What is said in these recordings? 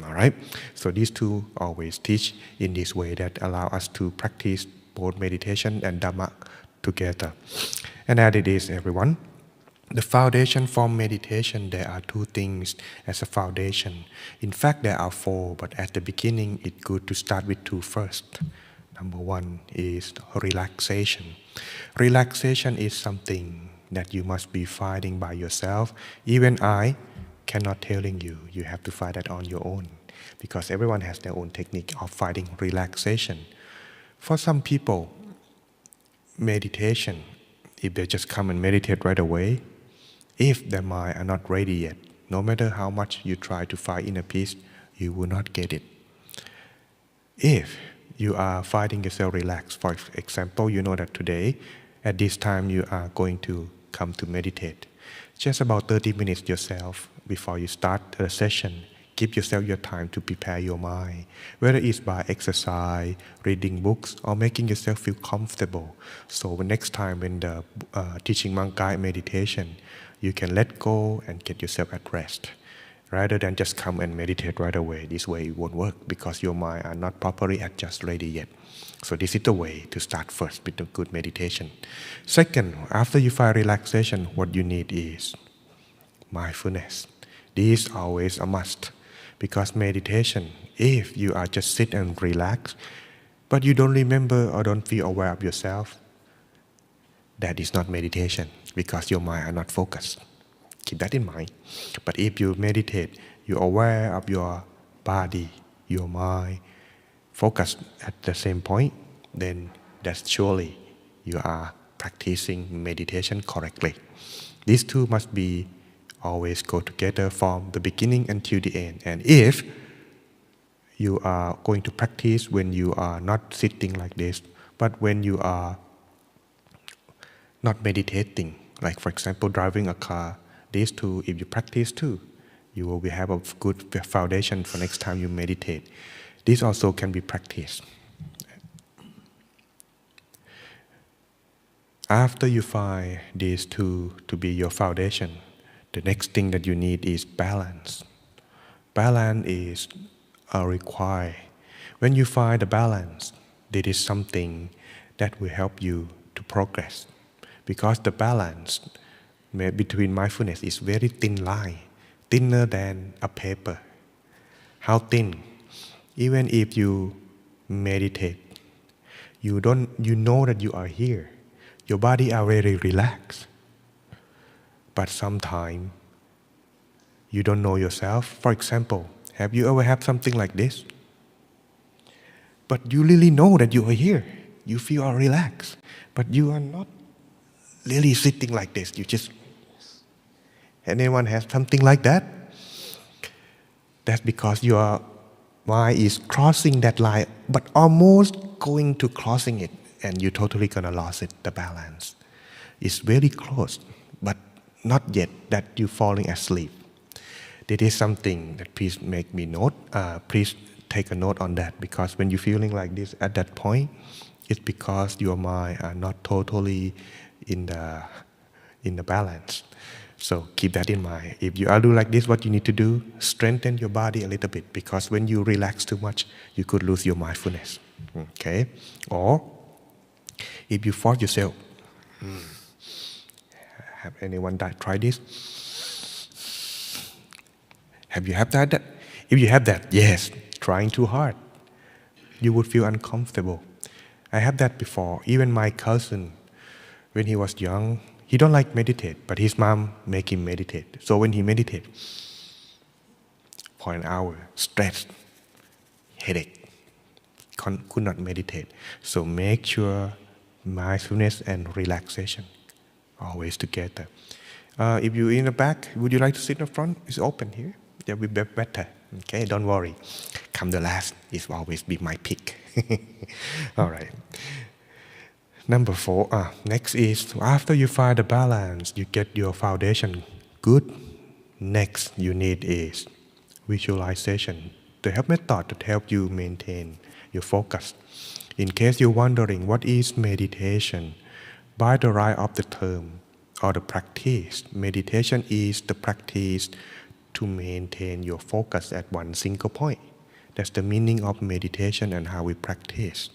All right. So these two always teach in this way that allow us to practice both meditation and Dhamma together. And as it is, everyone, the foundation for meditation, there are two things as a foundation. In fact, there are four, but at the beginning, it's good to start with two first. Number one is relaxation. Relaxation is something that you must be finding by yourself. Even I cannot telling you. You have to find that on your own, because everyone has their own technique of finding relaxation. For some people, meditation, if they just come and meditate right away, if their mind are not ready yet, no matter how much you try to find inner peace, you will not get it. If you are finding yourself relaxed, for example, you know that today, at this time, you are going to come to meditate. Just about 30 minutes yourself before you start the session. Give yourself your time to prepare your mind, whether it's by exercise, reading books, or making yourself feel comfortable. So the next time when the teaching Dhammakaya meditation, you can let go and get yourself at rest, rather than just come and meditate right away. This way it won't work because your mind are not properly adjusted ready yet. So this is the way to start first with a good meditation. Second, after you find relaxation, what you need is mindfulness. This is always a must. Because meditation, if you are just sit and relax, but you don't remember or don't feel aware of yourself, that is not meditation, because your mind are not focused. Keep that in mind. But if you meditate, you're aware of your body, your mind, focused at the same point, then that's surely you are practicing meditation correctly. These two must be always go together from the beginning until the end. And if you are going to practice when you are not sitting like this, but when you are not meditating, like for example driving a car, these two, if you practice too, you will have a good foundation for next time you meditate. This also can be practiced. After you find these two to be your foundation, the next thing that you need is balance. Balance is required. When you find the balance, this is something that will help you to progress. Because the balance between mindfulness is very thin line, thinner than a paper. How thin? Even if you meditate, you know that you are here. Your body are very relaxed. But sometimes you don't know yourself. For example, have you ever had something like this? But you really know that you are here. You feel relaxed. But you are not really sitting like this. You just... Anyone has something like that? That's because your mind is crossing that line, but almost going to crossing it. And you're totally gonna lose it, the balance. It's very close, but not yet that you're falling asleep. That is something that please make me note. Please take a note on that, because when you're feeling like this at that point, it's because your mind are not totally in the balance. So keep that in mind. If you are doing like this, what you need to do, strengthen your body a little bit, because when you relax too much, you could lose your mindfulness. Okay? Or if you force yourself, have anyone tried this? Have you had that? If you have that, yes, trying too hard, you would feel uncomfortable. I had that before. Even my cousin, when he was young, he don't like meditate, but his mom make him meditate. So when he meditate for an hour, stressed, headache, could not meditate. So make sure mindfulness and relaxation always together. If you're in the back, would you like to sit in the front? It's open here. That will be better. Okay, don't worry. Come the last. It will always be my pick. All right. Number 4. Next is after you find the balance, you get your foundation good. Next you need is visualization. The help method to help you maintain your focus. In case you're wondering what is meditation, by the right of the term or the practice, meditation is the practice to maintain your focus at one single point. That's the meaning of meditation and how we practice.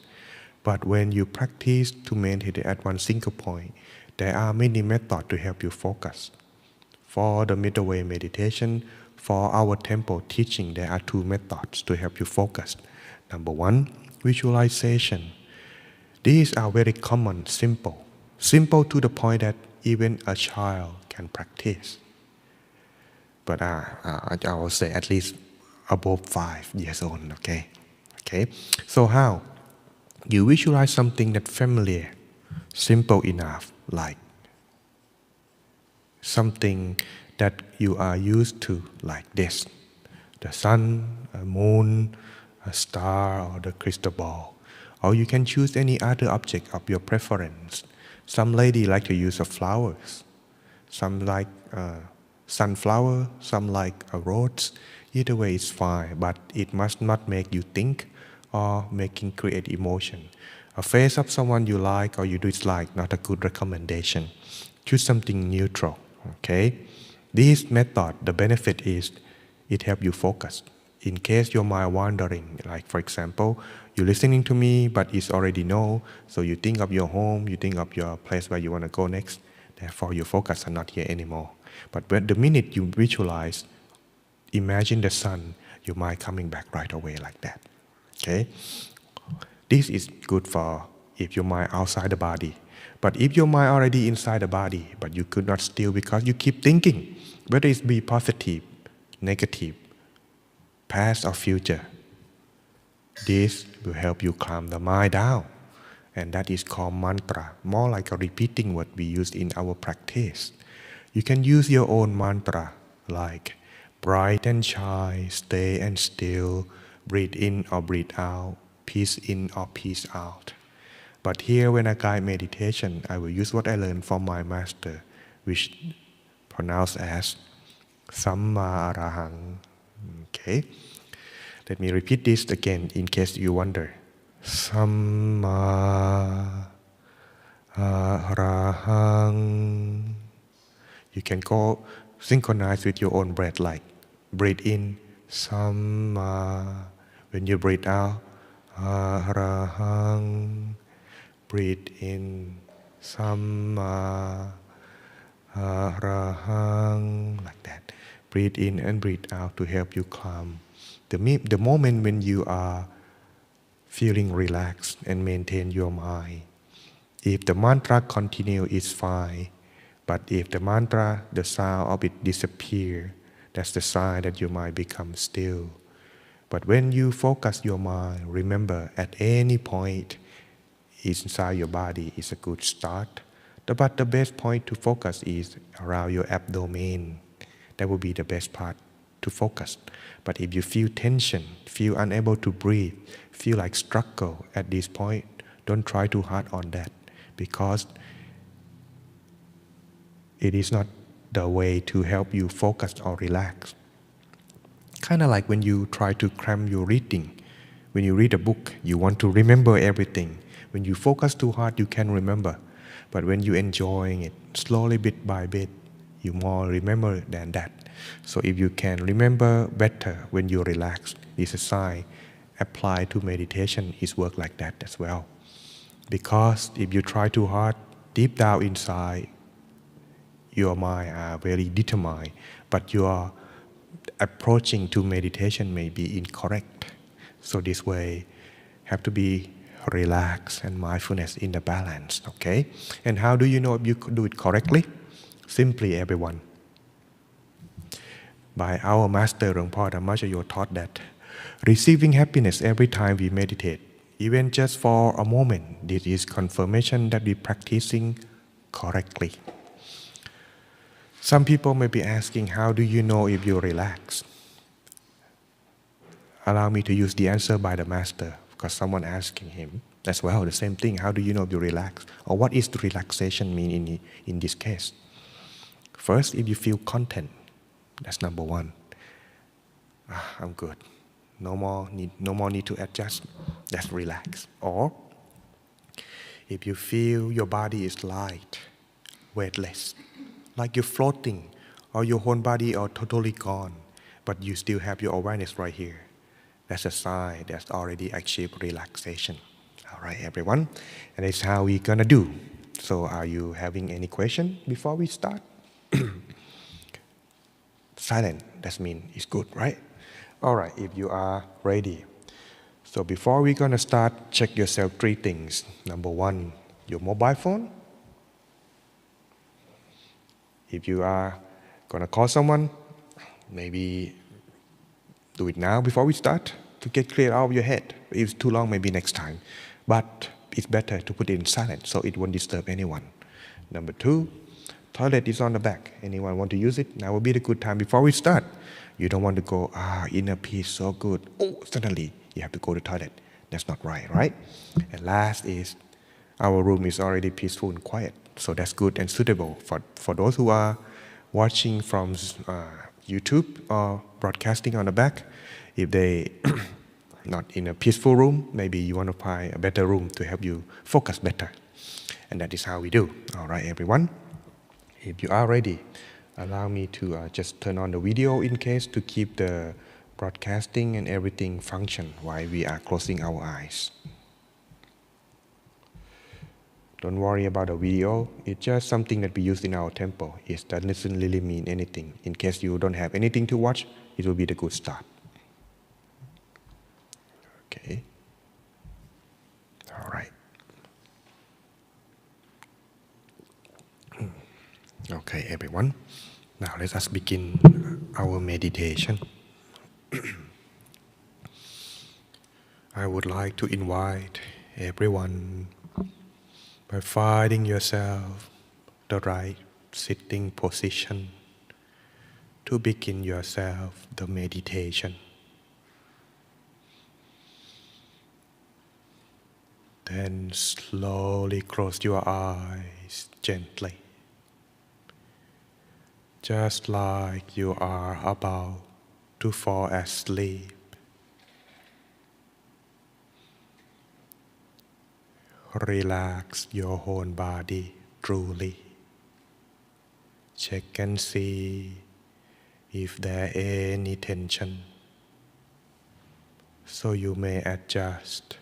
But when you practice to maintain it at one single point, there are many methods to help you focus. For the middle way meditation, for our temple teaching, there are two methods to help you focus. Number one, visualization. These are very common, simple to the point that even a child can practice. But I will say at least above 5 years old, okay? So how? You visualize something that's familiar, simple enough, like something that you are used to, like this: the sun, a moon, a star, or the crystal ball. Or you can choose any other object of your preference. Some lady like to use flowers, some like sunflower, some like a rose. Either way is fine, but it must not make you think or create emotion. A face of someone you like or you dislike, not a good recommendation. Choose something neutral, okay? This method, the benefit is it helps you focus. In case your mind wandering, like for example, you're listening to me, but it's already no, so you think of your home, you think of your place where you want to go next, therefore your focus are not here anymore. But when the minute you visualize, imagine the sun, your mind coming back right away like that, okay? This is good for if your mind outside the body. But if your mind already inside the body, but you could not still because you keep thinking, whether it be positive, negative, past or future, this will help you calm the mind down. And that is called mantra, more like a repeating what we use in our practice. You can use your own mantra like bright and shine, stay and still, breathe in or breathe out, peace in or peace out. But here when I guide meditation, I will use what I learned from my master, which pronounced as Samma Arahang. Okay? Let me repeat this again in case you wonder. Samma Arahang. You can go synchronize with your own breath, like breathe in, Samma. When you breathe out, Arahang. Breathe in, Samma Arahang, like that. Breathe in and breathe out to help you calm. The moment when you are feeling relaxed and maintain your mind. If the mantra continue, it's fine. But if the mantra, the sound of it disappear, that's the sign that your mind becomes still. But when you focus your mind, remember at any point inside your body is a good start. But the best point to focus is around your abdomen. That will be the best part to focus. But if you feel tension, feel unable to breathe, feel like struggle at this point, don't try too hard on that, because it is not the way to help you focus or relax. Kind of like when you try to cram your reading. When you read a book, you want to remember everything. When you focus too hard, you can remember. But when you're enjoying it, slowly bit by bit, you more remember than that. So if you can remember better when you relax, it's a sign. Apply to meditation is work like that as well. Because if you try too hard, deep down inside, your mind are very determined, but your approaching to meditation may be incorrect. So this way, have to be relaxed and mindfulness in the balance, okay? And how do you know if you could do it correctly? Simply, everyone. By our master, Rangpa Dhammachayo taught that receiving happiness every time we meditate, even just for a moment, this is confirmation that we're practicing correctly. Some people may be asking, how do you know if you relax? Allow me to use the answer by the master, because someone asking him as well, the same thing. How do you know if you relax? Or what is the relaxation mean in this case? First, if you feel content, that's number one. I'm good. No more need to adjust. That's relax. Or if you feel your body is light, weightless, like you're floating, or your whole body are totally gone, but you still have your awareness right here. That's a sign that's already achieved relaxation. All right, everyone, and that's how we're gonna do. So, are you having any question before we start? Silent, that means it's good, right? All right, if you are ready. So before we're gonna start, check yourself 3 things. Number 1, your mobile phone. If you are gonna call someone, maybe do it now before we start to get clear out of your head. If it's too long, maybe next time. But it's better to put it in silent so it won't disturb anyone. Number 2, toilet is on the back. Anyone want to use it? Now will be the good time before we start. You don't want to go, inner peace, so good. Oh, suddenly you have to go to the toilet. That's not right, right? And last is, our room is already peaceful and quiet. So that's good and suitable for those who are watching from YouTube or broadcasting on the back. If they not in a peaceful room, maybe you want to find a better room to help you focus better. And that is how we do. All right, everyone. If you are ready, allow me to just turn on the video in case to keep the broadcasting and everything function while we are closing our eyes. Don't worry about the video. It's just something that we use in our temple. It doesn't really mean anything. In case you don't have anything to watch, it will be the good start. Okay. All right. Okay, everyone. Now let us begin our meditation. I would like to invite everyone by finding yourself the right sitting position to begin yourself the meditation. Then slowly close your eyes gently, just like you are about to fall asleep. Relax your whole body truly. Check and see if there any tension, so you may adjust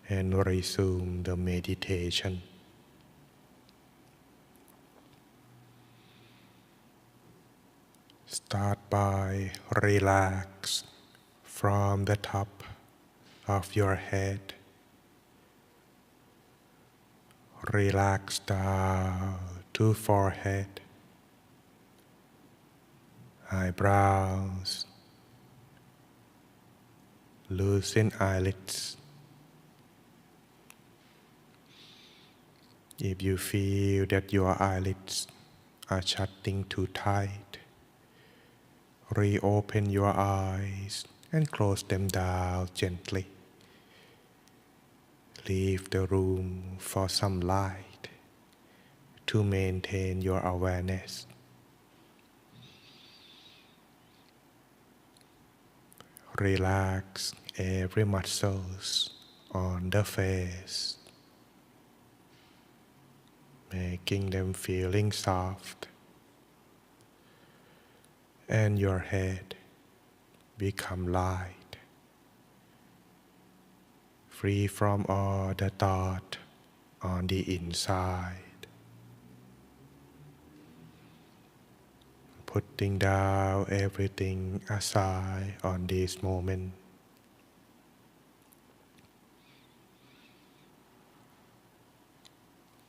and resume the meditation. Start by relax from the top of your head. Relax down to forehead, eyebrows, loosen eyelids. If you feel that your eyelids are shutting too tight, reopen your eyes and close them down gently. Leave the room for some light to maintain your awareness. Relax every muscles on the face, making them feeling soft, and your head become light, free from all the thought on the inside. Putting down everything aside on this moment.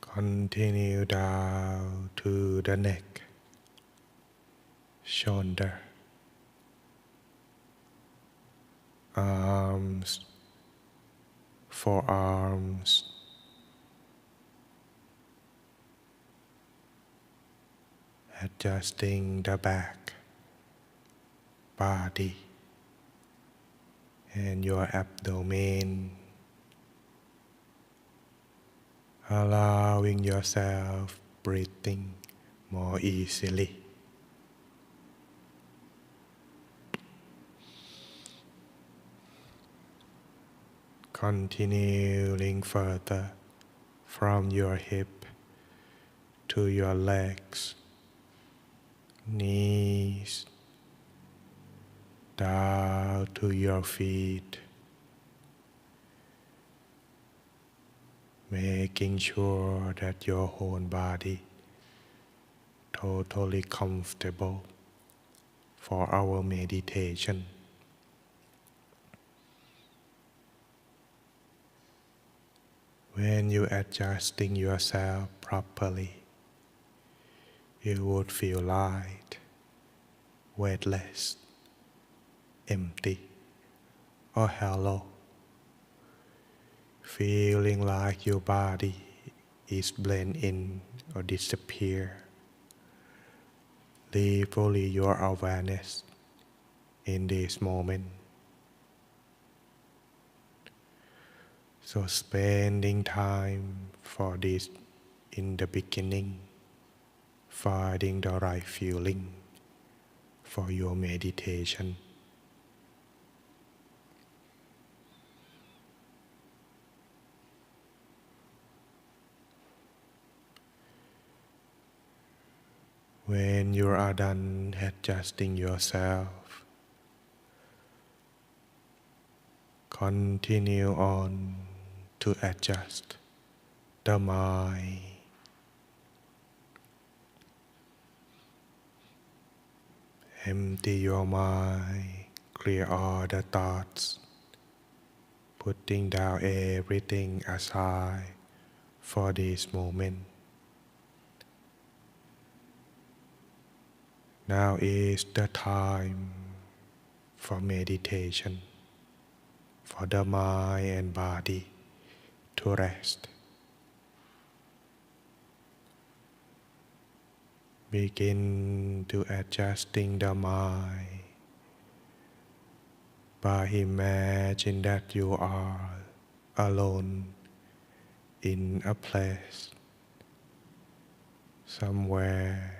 Continue down to the neck, shoulder, arms, forearms, adjusting the back, body, and your abdomen, allowing yourself breathing more easily. Continuing further from your hip to your legs, knees, down to your feet, making sure that your whole body totally comfortable for our meditation. When you adjusting yourself properly, you would feel light, weightless, empty, or hollow, feeling like your body is blend in or disappear. Leave only your awareness in this moment. So spending time for this in the beginning, finding the right feeling for your meditation. When you are done adjusting yourself, continue on to adjust the mind. Empty your mind, clear all the thoughts, putting down everything aside for this moment. Now is the time for meditation, for the mind and body to rest. Begin to adjusting the mind by imagine that you are alone in a place, somewhere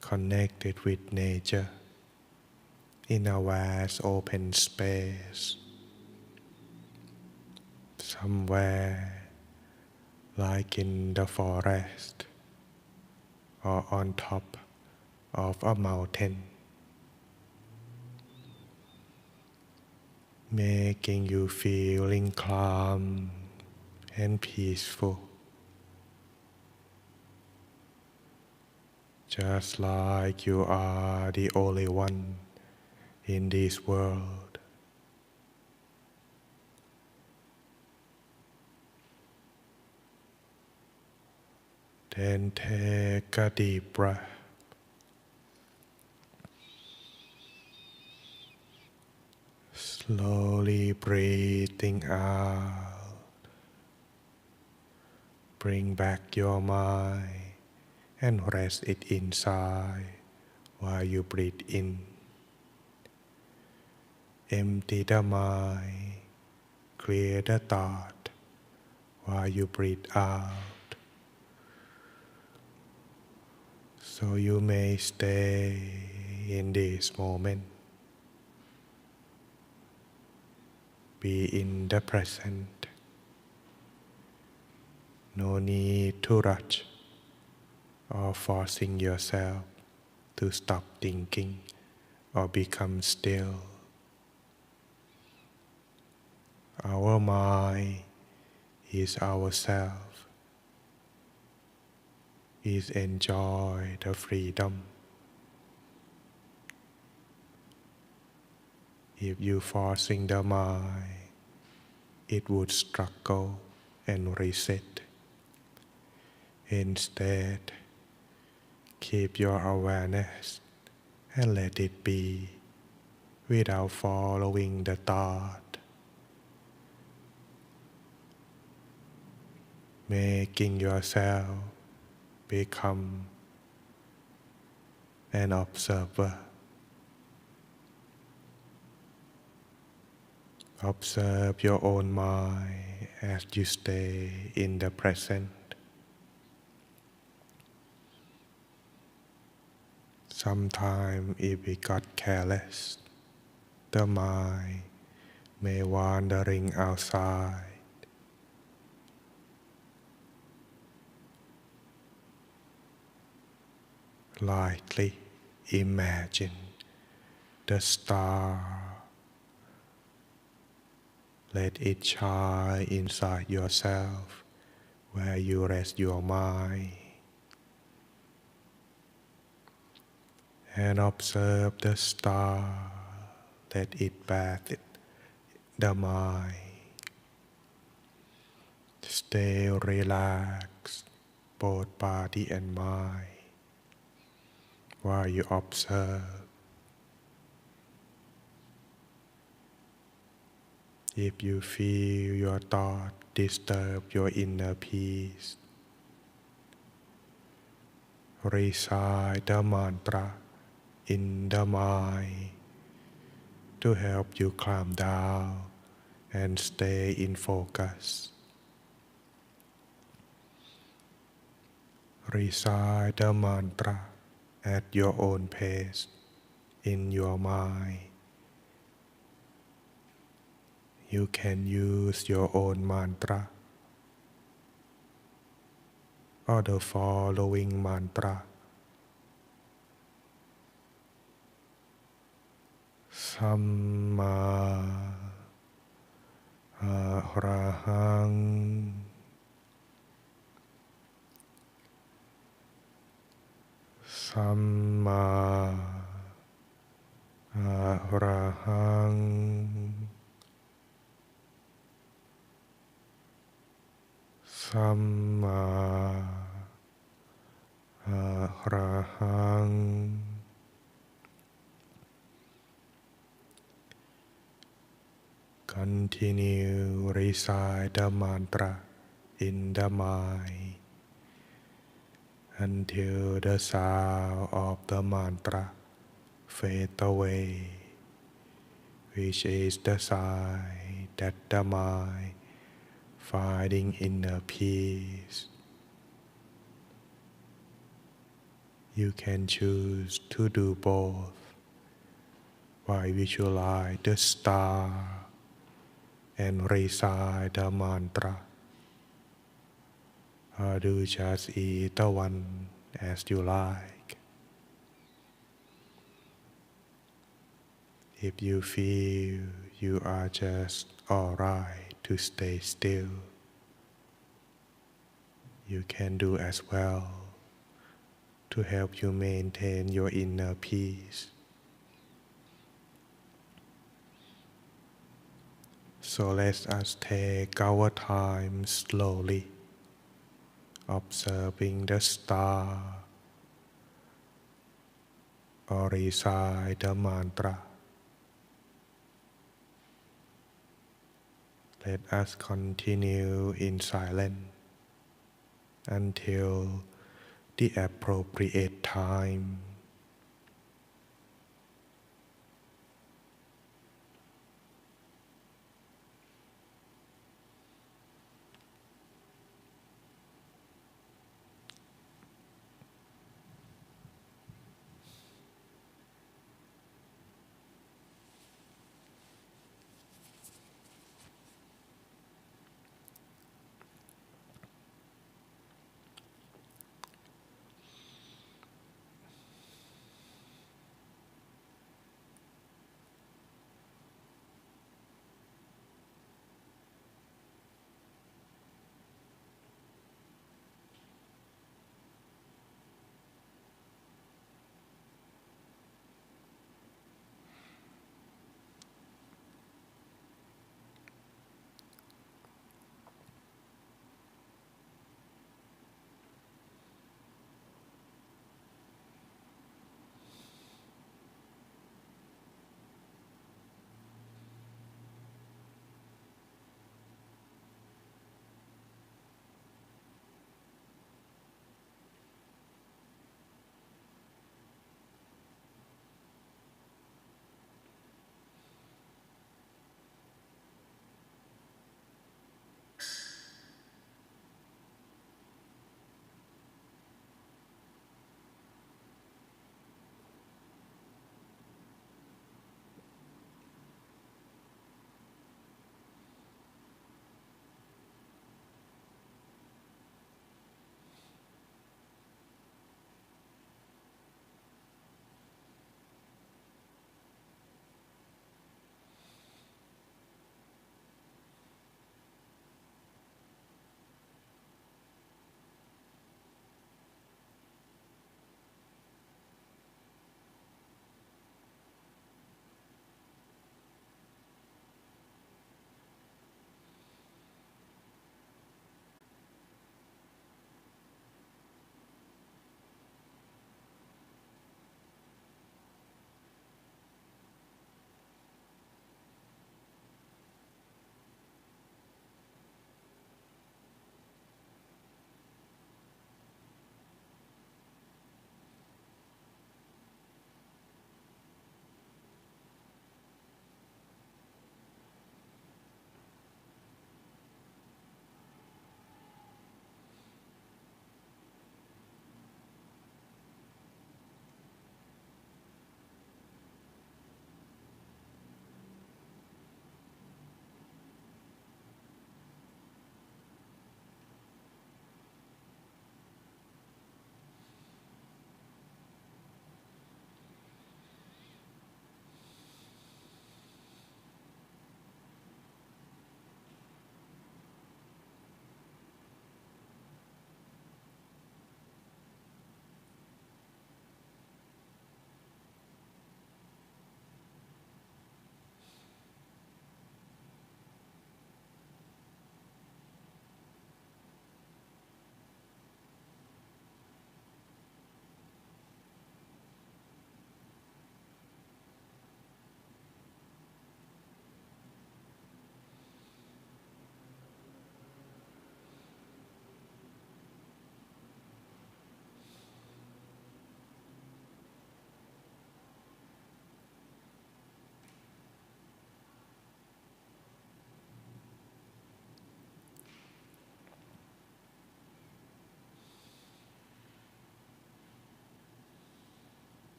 connected with nature, in a vast open space, somewhere like in the forest or on top of a mountain, making you feeling calm and peaceful, just like you are the only one in this world. Then take a deep breath. Slowly breathing out. Bring back your mind and rest it inside while you breathe in. Empty the mind, clear the thought while you breathe out. So you may stay in this moment. Be in the present. No need to rush or forcing yourself to stop thinking or become still. Our mind is ourself. Is enjoy the freedom. If you forcing the mind, it would struggle and reset. Instead, keep your awareness and let it be without following the thought. Making yourself become an observer. Observe your own mind as you stay in the present. Sometimes if we got careless, the mind may wandering outside. Lightly imagine the star. Let it shine inside yourself where you rest your mind. And observe the star. Let it bathe the mind. Stay relaxed, both body and mind, while you observe. If you feel your thought disturb your inner peace, recite the mantra in the mind to help you calm down and stay in focus. Recite the mantra at your own pace in your mind. You can use your own mantra or the following mantra. Samma Arahang. Samma Arahang. Samma Arahang. Continue recite the mantra in the mind until the sound of the mantra fades away, which is the sign that the mind finding inner peace. You can choose to do both by visualize the star and recite the mantra, or do just either one as you like. If you feel you are just alright to stay still, you can do as well to help you maintain your inner peace. So let us take our time slowly, observing the star or recite the mantra. Let us continue in silence until the appropriate time.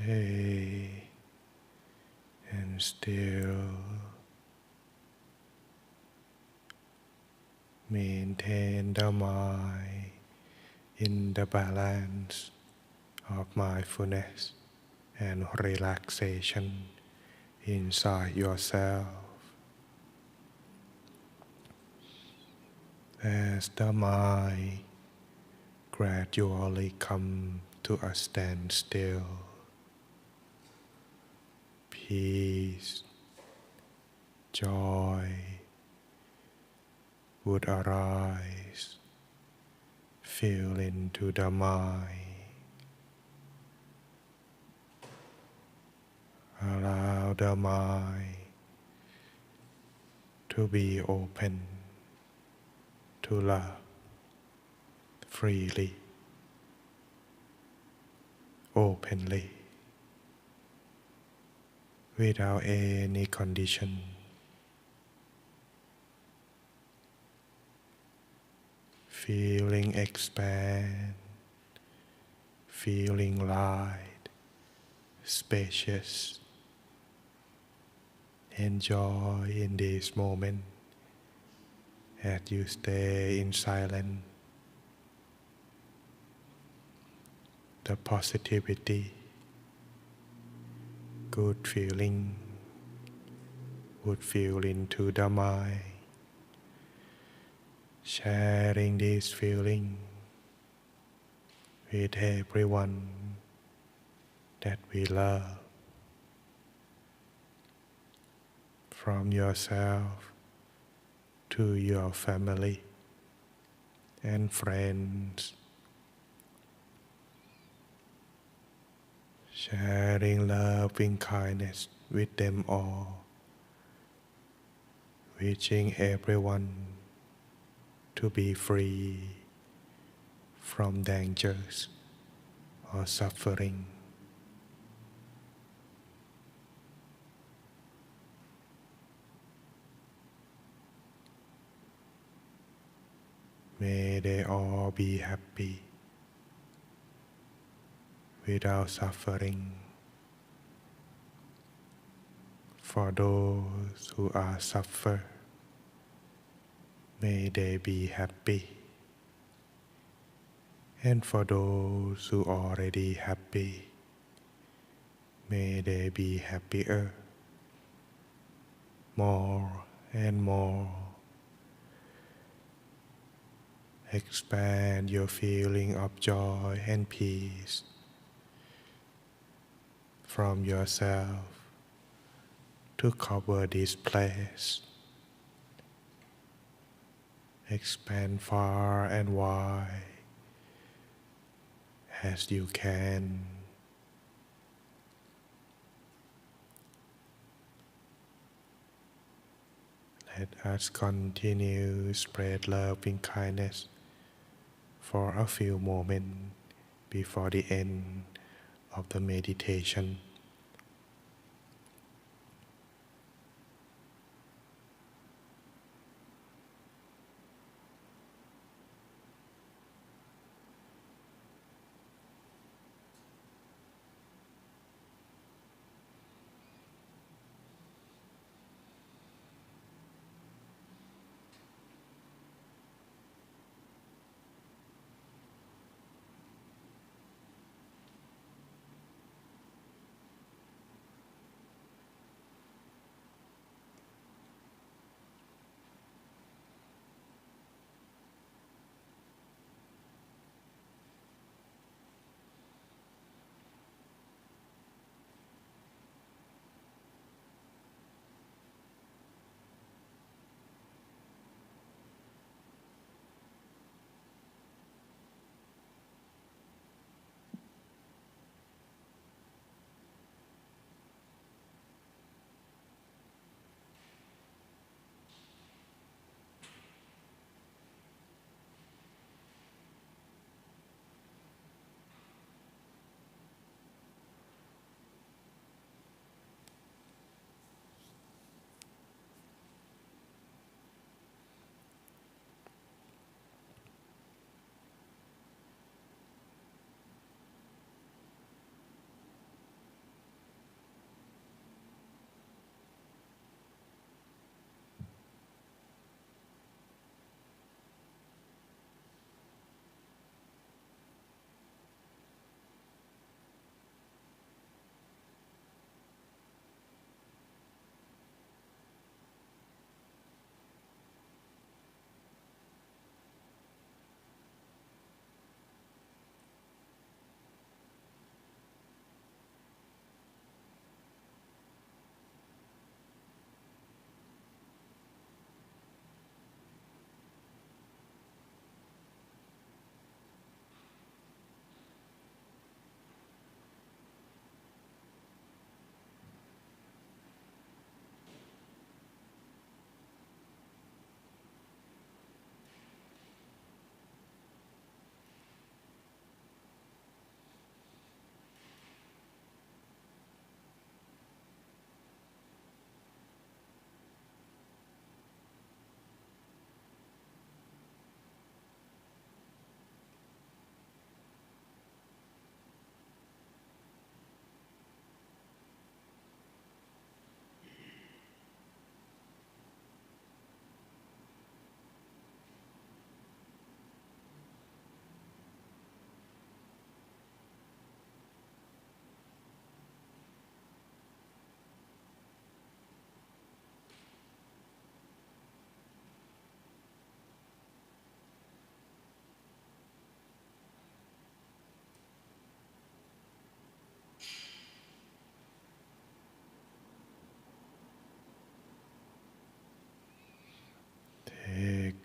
Stay and still. Maintain the mind in the balance of mindfulness and relaxation inside yourself. As the mind gradually comes to a standstill, peace, joy would arise, fill into the mind. Allow the mind to be open to love freely, openly, without any condition. Feeling expand, feeling light, spacious. Enjoy in this moment as you stay in silence. The positivity, good feeling would fill into the mind, sharing this feeling with everyone that we love, from yourself to your family and friends. Sharing loving kindness with them all, wishing everyone to be free from dangers or suffering. May they all be happy without suffering. For those who are suffer, may they be happy. And for those who already happy, may they be happier, more and more. Expand your feeling of joy and peace from yourself to cover this place. Expand far and wide as you can. Let us continue spread loving kindness for a few moments before the end of the meditation.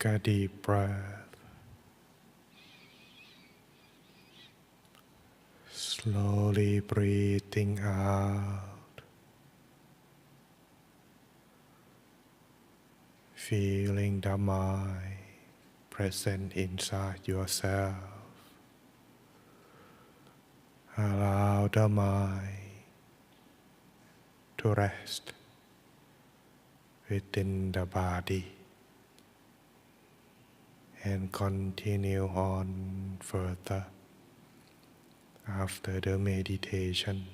Take a deep breath. Slowly breathing out. Feeling the mind present inside yourself. Allow the mind to rest within the body and continue on further after the meditation.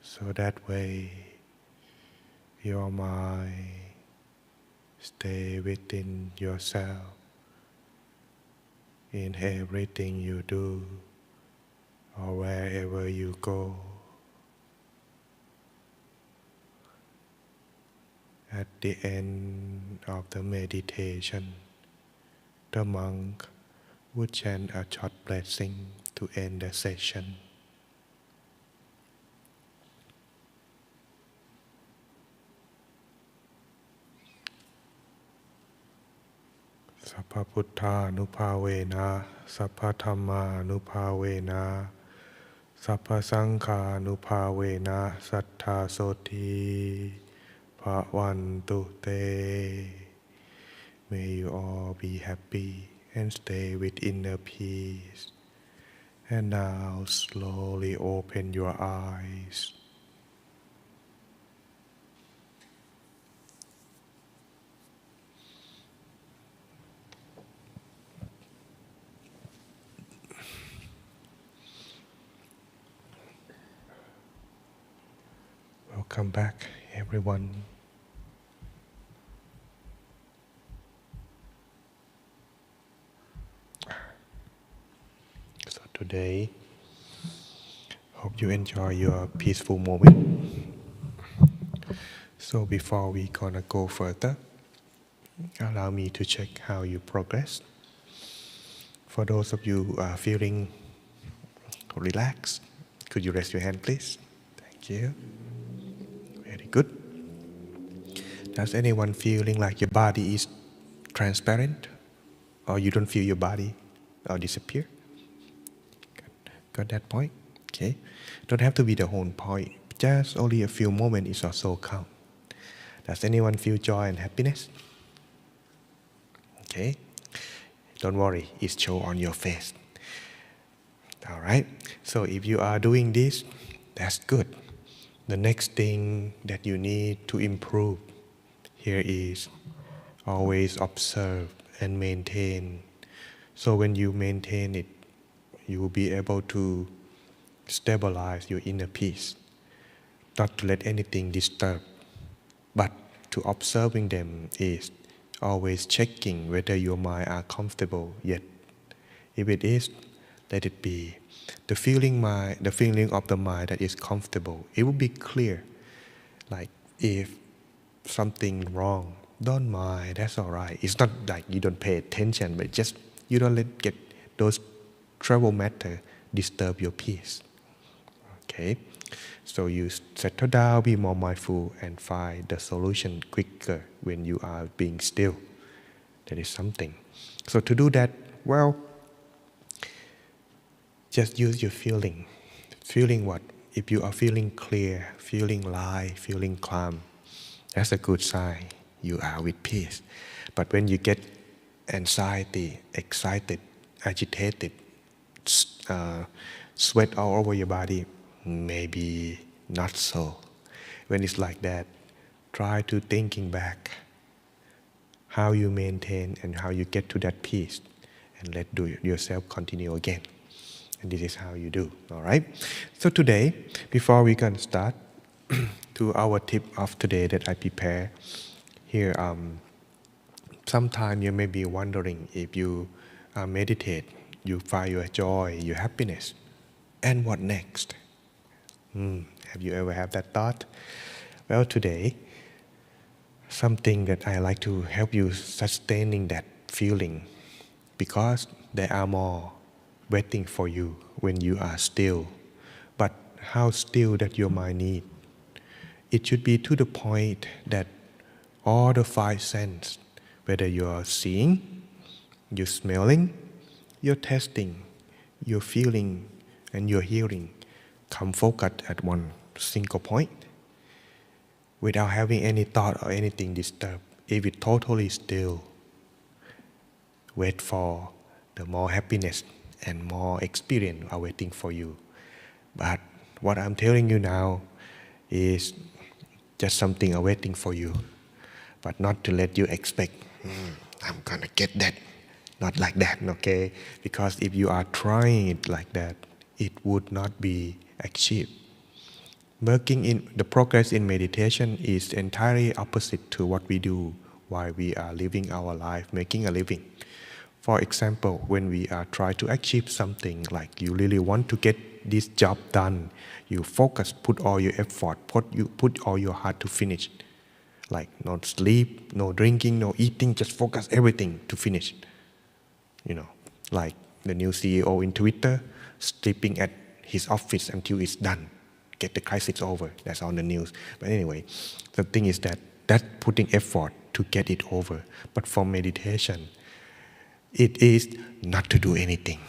So that way your mind stay within yourself in everything you do or wherever you go. At the end of the meditation, the monk would chant a short blessing to end the session. Sappha Puttha Nupavena, Sappha Dhamma Nupavena, Sappha Sangha Nupavena, Sattha Soti Bhavantu Te. May you all be happy and stay with inner peace. And now slowly open your eyes. Welcome back, everyone. So today, hope you enjoy your peaceful moment. So before we gonna go further, allow me to check how you progress. For those of you who are feeling relaxed, could you raise your hand, please? Thank you. Very good. Does anyone feeling like your body is transparent, or you don't feel your body or disappear? Got that point? Okay. Don't have to be the whole point. Just only a few moments is also count. Does anyone feel joy and happiness? Okay. Don't worry, it's show on your face. All right. So if you are doing this, that's good. The next thing that you need to improve here is always observe and maintain. So when you maintain it, you will be able to stabilize your inner peace, not to let anything disturb. But to observing them is always checking whether your mind are comfortable yet. If it is, let it be. The feeling of the mind that is comfortable, it will be clear. Like if something wrong, don't mind, that's all right. It's not like you don't pay attention, but just you don't get those trouble matter disturb your peace. Okay, so you settle down, be more mindful, and find the solution quicker when you are being still. That is something. So to do that, well, just use your feeling. Feeling what? If you are feeling clear, feeling light, feeling calm, that's a good sign you are with peace. But when you get anxiety, excited, agitated, sweat all over your body, maybe not so. When it's like that, try to thinking back how you maintain and how you get to that peace, and let yourself continue again. And this is how you do, all right? So today, before we can start to our tip of today that I prepare here, sometime you may be wondering if you meditate, you find your joy, your happiness, and what next? Have you ever had that thought? Well, today, something that I like to help you sustaining that feeling, because there are more waiting for you when you are still. But how still that your mind need? It should be to the point that all the five senses whether you're seeing, you're smelling, you're tasting, you're feeling, and you're hearing, come focus at one single point without having any thought or anything disturbed. If it's totally still, wait for the more happiness and more experience are waiting for you. But what I'm telling you now is just something awaiting for you, but not to let you expect, I'm gonna get that. Not like that, okay? Because if you are trying it like that, it would not be achieved. Working in the progress in meditation is entirely opposite to what we do while we are living our life, making a living. For example, when we are trying to achieve something, like you really want to get this job done, you focus, put all your effort, put all your heart to finish. Like no sleep, no drinking, no eating, just focus everything to finish. Like the new CEO in Twitter, sleeping at his office until it's done. Get the crisis over. That's on the news. But anyway, the thing is that that's putting effort to get it over. But for meditation, it is not to do anything.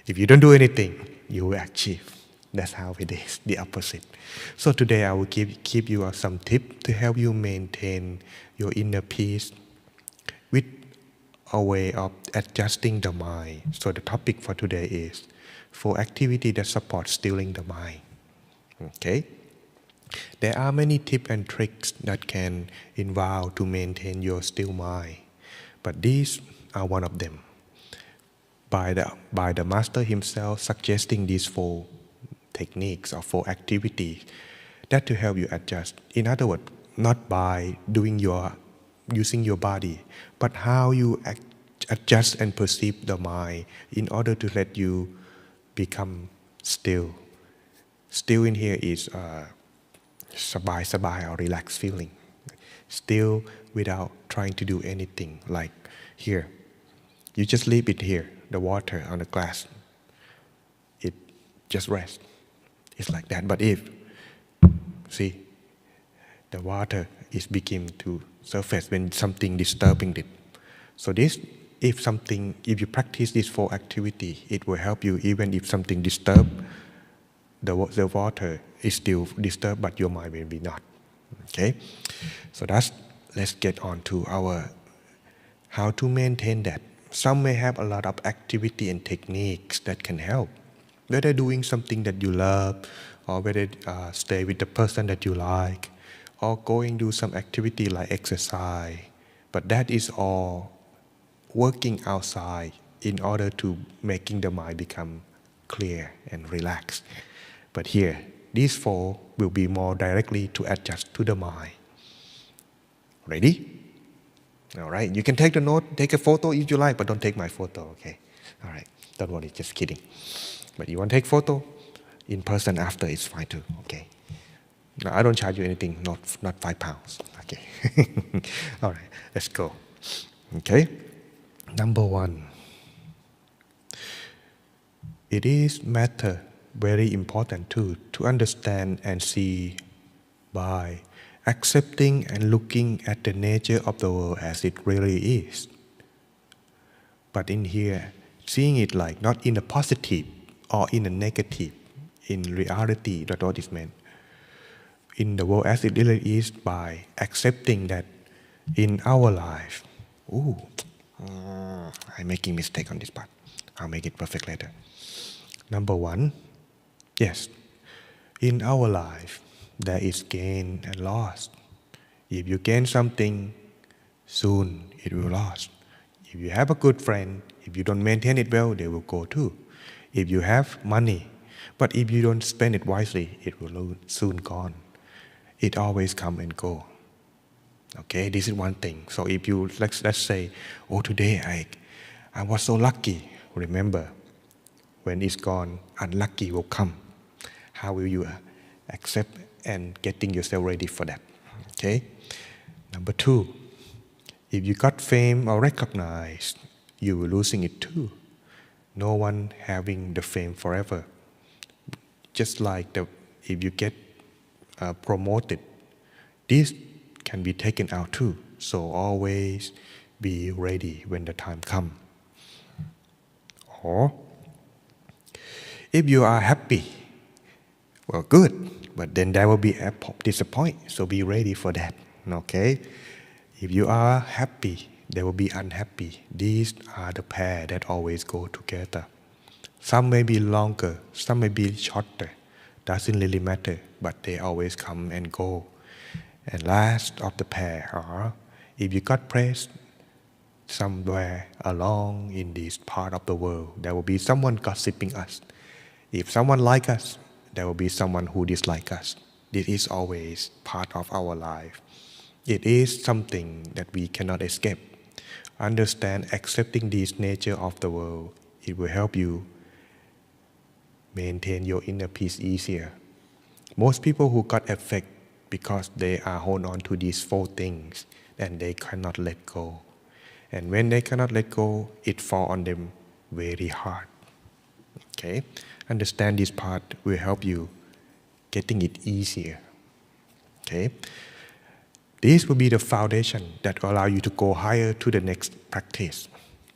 If you don't do anything, you will achieve. That's how it is, the opposite. So today I will give you some tips to help you maintain your inner peace with a way of adjusting the mind. So the topic for today is 4 activities that support stilling the mind. Okay? There are many tips and tricks that can involve to maintain your still mind, but these are one of them. By the master himself suggesting these 4 techniques or 4 activities that to help you adjust. In other words, not by using your body, but how you adjust and perceive the mind in order to let you become still. Still in here is sabai or relaxed feeling. Still without trying to do anything. Like here, you just leave it here, the water on the glass. It just rests. It's like that. But if, see, the water is beginning to surface when something disturbing it. So this, if you practice these 4 activities, it will help you even if something disturbs. The water is still disturbed, but your mind will be not. Okay? So let's get on to our how to maintain that. Some may have a lot of activity and techniques that can help. Whether doing something that you love, or whether stay with the person that you like, or going do some activity like exercise. But that is all working outside in order to making the mind become clear and relaxed. But here, these 4 will be more directly to adjust to the mind. Ready? All right. You can take the note, take a photo if you like, but don't take my photo, okay? All right. Don't worry, just kidding. But you want to take photo in person after, it's fine too, okay? No, I don't charge you anything, not £5, okay? All right, let's go. Okay? Number 1. It is matter very important too to understand and see by accepting and looking at the nature of the world as it really is. But in here, seeing it like not in a positive or in a negative, in reality, that's what is meant. In the world as it really is, by accepting that in our life, I'm making mistake on this part. I'll make it perfect later. Number 1, yes, in our life, there is gain and loss. If you gain something, soon it will lose. If you have a good friend, if you don't maintain it well, they will go too. If you have money, but if you don't spend it wisely, it will soon gone. It always come and go. Okay, this is one thing. So if you, let's say, today I was so lucky. Remember, when it's gone, unlucky will come. How will you accept and getting yourself ready for that? Okay. Number 2, if you got fame or recognized, you will losing it too. No one having the fame forever. Just like if you get promoted, this can be taken out too. So always be ready when the time comes. Or if you are happy, well, good, but then there will be a disappointment. So be ready for that. Okay? If you are happy, there will be unhappy. These are the pair that always go together. Some may be longer, some may be shorter. Doesn't really matter, but they always come and go. And last of the pair are, if you got pressed somewhere along in this part of the world, there will be someone gossiping us. If someone like us, there will be someone who dislike us. This is always part of our life. It is something that we cannot escape. Understand, accepting this nature of the world, it will help you maintain your inner peace easier. Most people who got affected because they are hold on to these four things and they cannot let go. And when they cannot let go, it fall on them very hard. Okay? Understand this part will help you getting it easier. Okay? This will be the foundation that will allow you to go higher to the next practice,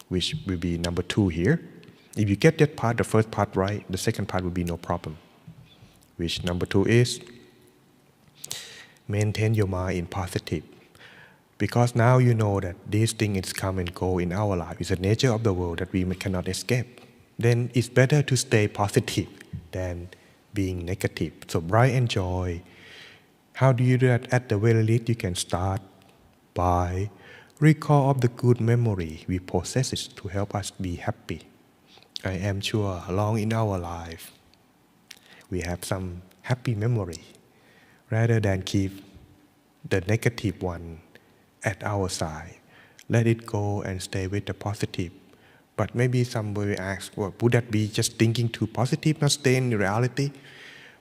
which will be number 2 here. If you get that part, the first part right, the second part will be no problem. Which number 2 is, maintain your mind in positive. Because now you know that this thing is come and go in our life. It's the nature of the world that we cannot escape. Then it's better to stay positive than being negative. So bright and joy. How do you do that? At the very least, you can start by recall of the good memory we possess it to help us be happy. I am sure along in our life, we have some happy memory rather than keep the negative one at our side. Let it go and stay with the positive. But maybe somebody asks, well, would that be just thinking too positive, not stay in reality?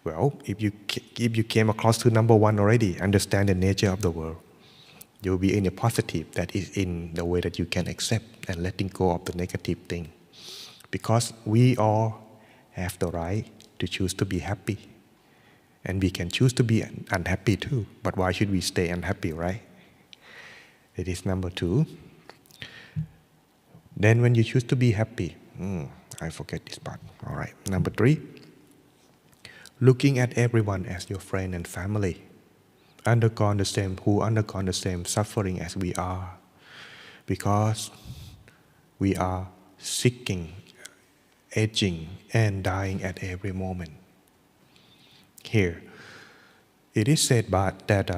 Well, if you came across to number 1 already, understand the nature of the world, you'll be in a positive that is in the way that you can accept and letting go of the negative thing. Because we all have the right to choose to be happy. And we can choose to be unhappy too. But why should we stay unhappy, right? It is number 2. Then when you choose to be happy, I forget this part. All right. Number 3, looking at everyone as your friend and family, who undergone the same suffering as we are, because we are seeking, aging, and dying at every moment. Here, it is said that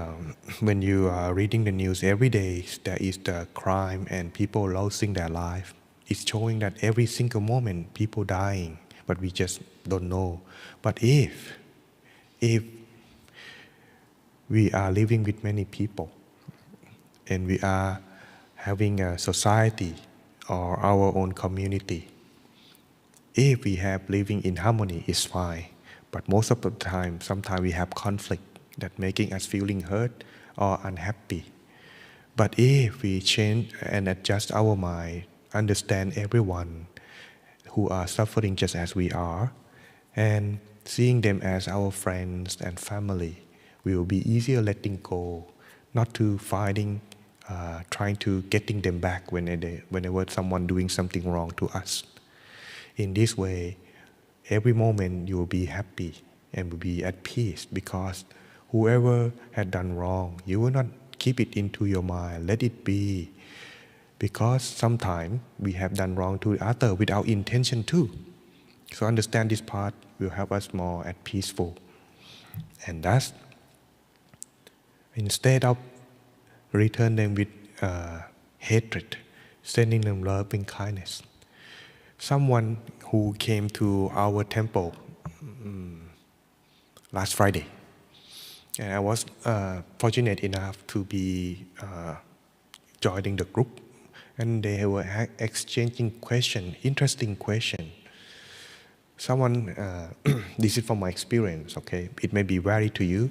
when you are reading the news every day, there is the crime and people losing their life. It's showing that every single moment people dying, but we just don't know. But if we are living with many people and we are having a society or our own community, if we have living in harmony, it's fine. But most of the time, sometimes we have conflict that making us feeling hurt or unhappy. But if we change and adjust our mind, understand everyone who are suffering just as we are, and seeing them as our friends and family, we will be easier letting go, not to fighting, trying to getting them back whenever someone doing something wrong to us. In this way, every moment you will be happy and will be at peace, because whoever had done wrong, you will not keep it into your mind. Let it be. Because sometimes we have done wrong to others without intention too. So understand this part will help us more at peaceful. And thus, instead of return them with hatred, sending them loving kindness. Someone who came to our temple last Friday, and I was fortunate enough to be joining the group, and they were exchanging interesting question. Someone, this is from my experience, okay? It may be varied to you,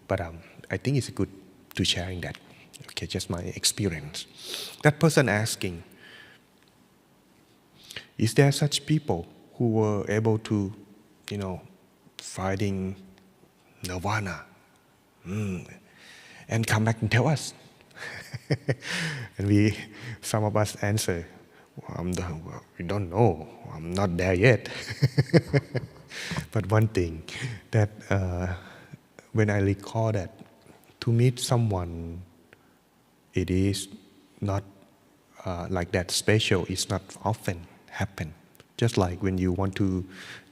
but I think it's good to sharing that. Okay, just my experience. That person asking, is there such people who were able to, finding nirvana, and come back and tell us And some of us answer, well, we don't know, I'm not there yet. But one thing that when I recall that to meet someone, it is not like that special. It's not often happen. Just like when you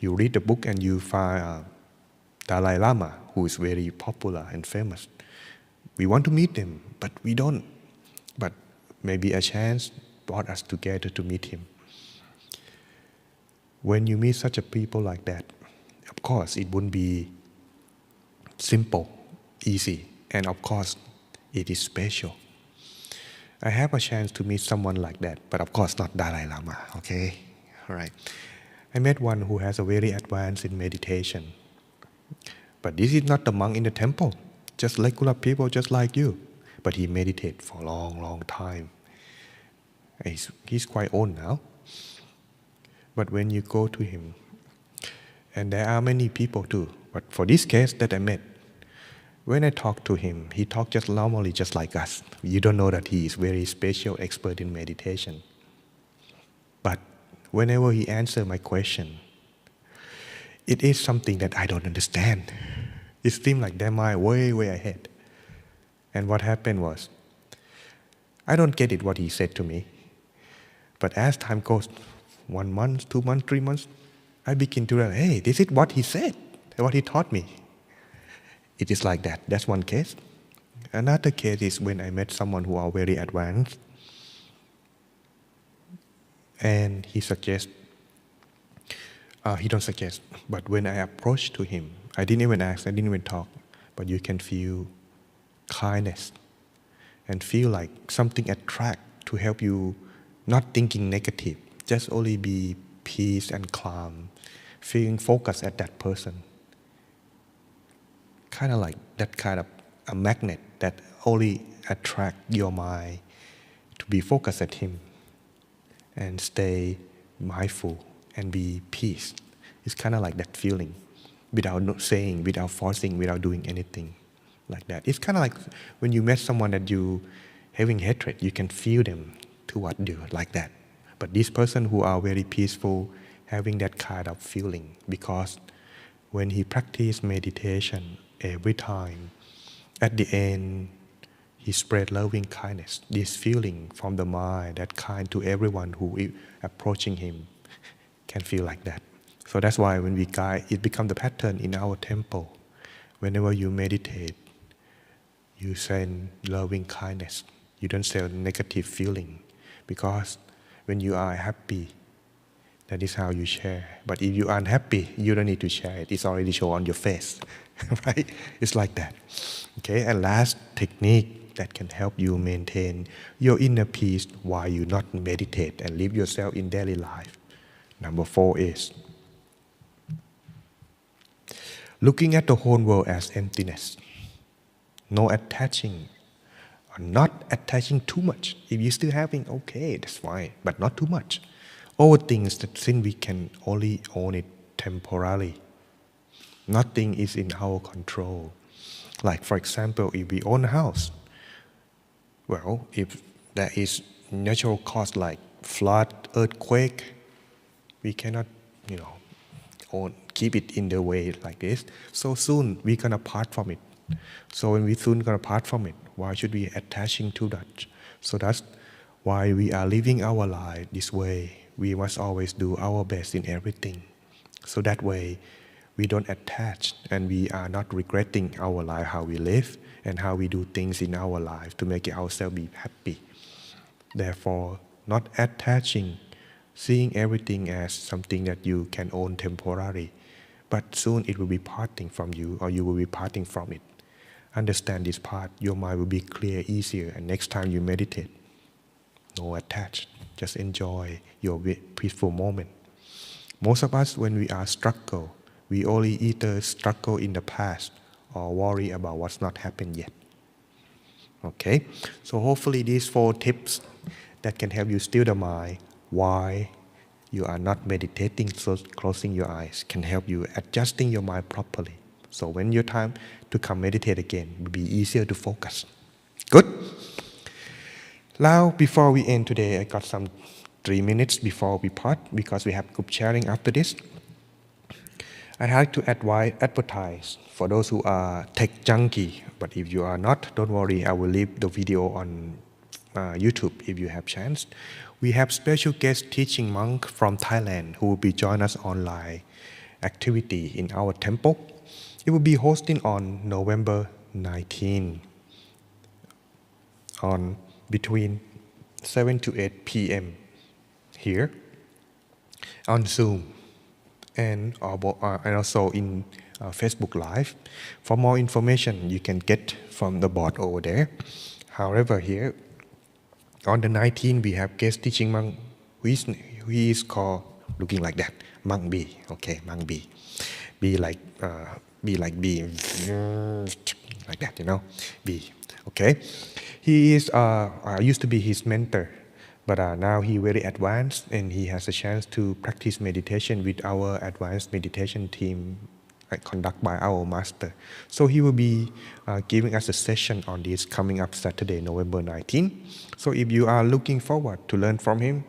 read a book and you find Dalai Lama, who is very popular and famous. We want to meet him, but we don't. But maybe a chance brought us together to meet him. When you meet such a people like that, of course, it wouldn't be simple, easy, and of course, it is special. I have a chance to meet someone like that, but of course not Dalai Lama, okay? All right. I met one who has a very advanced in meditation. But this is not the monk in the temple, just regular people just like you. But he meditates for a long, long time. He's quite old now. But when you go to him, and there are many people too, but for this case that I met, when I talk to him, he talks just normally, just like us. You don't know that he is very special expert in meditation. But whenever he answers my question, it is something that I don't understand. It seems like their mind way, way ahead. And what happened was, I don't get it what he said to me. But as time goes, 1 month, 2 months, 3 months, I begin to realize, hey, this is what he said, what he taught me. It is like that. That's one case. Another case is when I met someone who are very advanced, and he suggests, he don't suggest, but when I approach to him, I didn't even ask, I didn't even talk, but you can feel kindness and feel like something attract to help you not thinking negative, just only be peace and calm, feeling focused at that person. Kind of like that kind of a magnet that only attract your mind to be focused at him and stay mindful and be peace. It's kind of like that feeling without saying, without forcing, without doing anything like that. It's kind of like when you met someone that you having hatred, you can feel them toward you like that. But this person who are very peaceful, having that kind of feeling, because when he practice meditation every time, at the end, he spread loving kindness, this feeling from the mind, that kind to everyone who is approaching him can feel like that. So that's why when we guide, it becomes the pattern in our temple. Whenever you meditate, you send loving kindness. You don't send negative feeling, because when you are happy, that is how you share. But if you are unhappy, you don't need to share it. It's already shown on your face, right? It's like that. Okay, and last technique that can help you maintain your inner peace while you not meditate and live yourself in daily life. Number 4 is looking at the whole world as emptiness. No attaching, or not attaching too much. If you're still having, okay, that's fine, but not too much. All things that since we can only own it temporarily, nothing is in our control. Like for example, if we own a house, well, if there is natural cause like flood, earthquake, we cannot, keep it in the way like this. So soon we're gonna part from it. So when we soon gonna part from it, why should we attaching to that? So that's why we are living our life this way. We must always do our best in everything. So that way we don't attach and we are not regretting our life, how we live and how we do things in our life to make ourselves be happy. Therefore, not attaching, seeing everything as something that you can own temporarily, but soon it will be parting from you or you will be parting from it. Understand this part, your mind will be clear, easier, and next time you meditate, no attached, just enjoy your peaceful moment. Most of us, when we are struggle, we only either struggle in the past or worry about what's not happened yet. Okay, so hopefully these 4 tips that can help you still the mind why you are not meditating, so closing your eyes can help you adjusting your mind properly. So when your time to come meditate again, it will be easier to focus. Good? Now, before we end today, I got some 3 minutes before we part because we have group sharing after this. I'd like to advertise for those who are tech junkie, but if you are not, don't worry, I will leave the video on YouTube if you have chance. We have special guest teaching monk from Thailand who will be join us online activity in our temple. It will be hosting on November 19 on between 7 to 8 p.m. here on Zoom and also in Facebook Live. For more information, you can get from the board over there. However, here on the 19th, we have guest teaching monk who is called looking like that, Monk B. Okay, Monk B. B like B, like that, you know, B. Okay, he is. I used to be his mentor, but now he very advanced and he has a chance to practice meditation with our advanced meditation team conducted by our master. So he will be giving us a session on this coming up Saturday, November 19. So if you are looking forward to learn from him,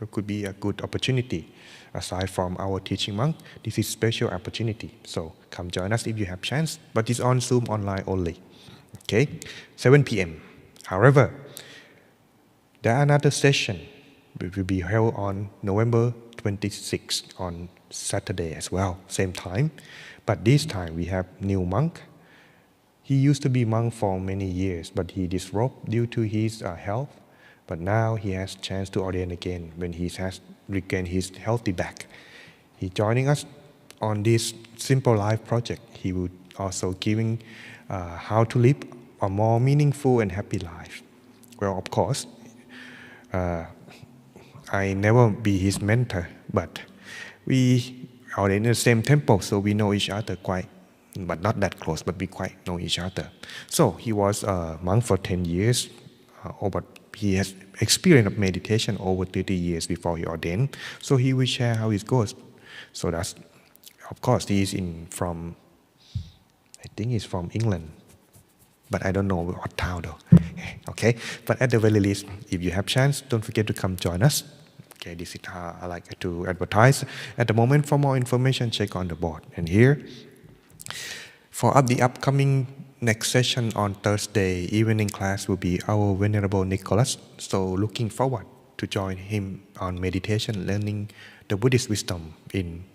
it could be a good opportunity. Aside from our teaching monk, this is special opportunity. So come join us if you have chance, but it's on Zoom online only. Okay, 7 p.m. However, there are another session which will be held on November 26th on Saturday as well, same time. But this time we have new monk. He used to be monk for many years, but he disrupted due to his health. But now he has chance to ordain again when he has regained his healthy back. He joining us on this simple life project. He would also giving how to live a more meaningful and happy life. Well, of course, I never be his mentor, but we are in the same temple, so we know each other quite, but not that close, but we quite know each other. So he was a monk for 10 years, but he has experience of meditation over 30 years before he ordained. So he will share how it goes. So that's, of course, he is from, I think he's from England, but I don't know what town though. Okay, but at the very least, if you have chance, don't forget to come join us. Okay, this is how I like to advertise. At the moment, for more information, check on the board. And here, for the upcoming next session on Thursday evening class will be our Venerable Nicholas. So looking forward to join him on meditation, learning the Buddhist wisdom in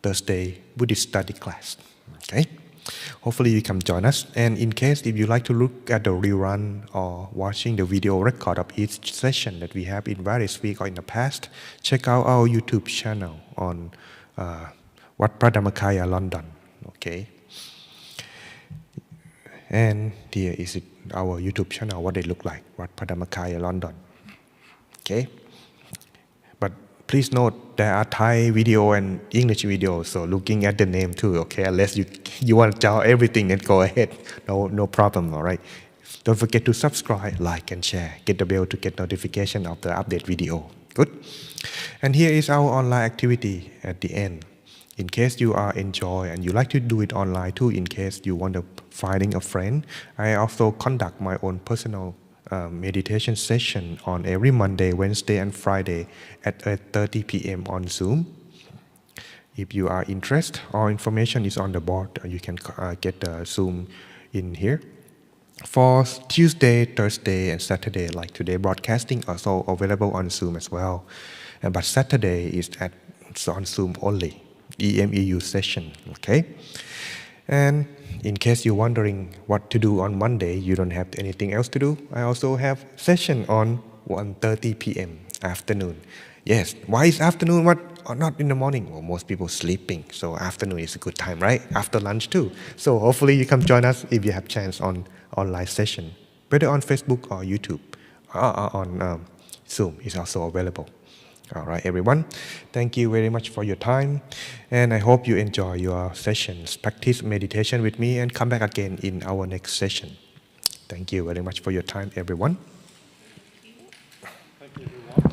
Thursday Buddhist study class. Okay. Hopefully you can join us. And in case if you like to look at the rerun or watching the video record of each session that we have in various weeks or in the past, check out our YouTube channel on Wat Dhammakaya London. Okay. And here is our YouTube channel, what they look like, Wat Dhammakaya London. Okay. But please note there are Thai video and English video, so looking at the name too, okay? Unless you want to tell everything, then go ahead. No problem, all right? Don't forget to subscribe, like, and share. Get the bell to get notification of the update video. Good? And here is our online activity at the end. In case you are enjoy and you like to do it online too, in case you want to finding a friend, I also conduct my own personal meditation session on every Monday, Wednesday, and Friday at 8:30 p.m. on Zoom. If you are interested, all information is on the board. You can get the Zoom in here. For Tuesday, Thursday, and Saturday, like today, broadcasting also available on Zoom as well. But Saturday is on Zoom only, EMEU session. Okay. And in case you're wondering what to do on Monday, you don't have anything else to do, I also have session on 1:30 p.m. afternoon. Yes, why is afternoon? What not in the morning? Well, most people sleeping, so afternoon is a good time, right? After lunch too. So hopefully you come join us if you have chance on online session, whether on Facebook or YouTube, on Zoom is also available. All right, everyone. Thank you very much for your time. And I hope you enjoy your sessions. Practice meditation with me and come back again in our next session. Thank you very much for your time, everyone. Thank you, everyone.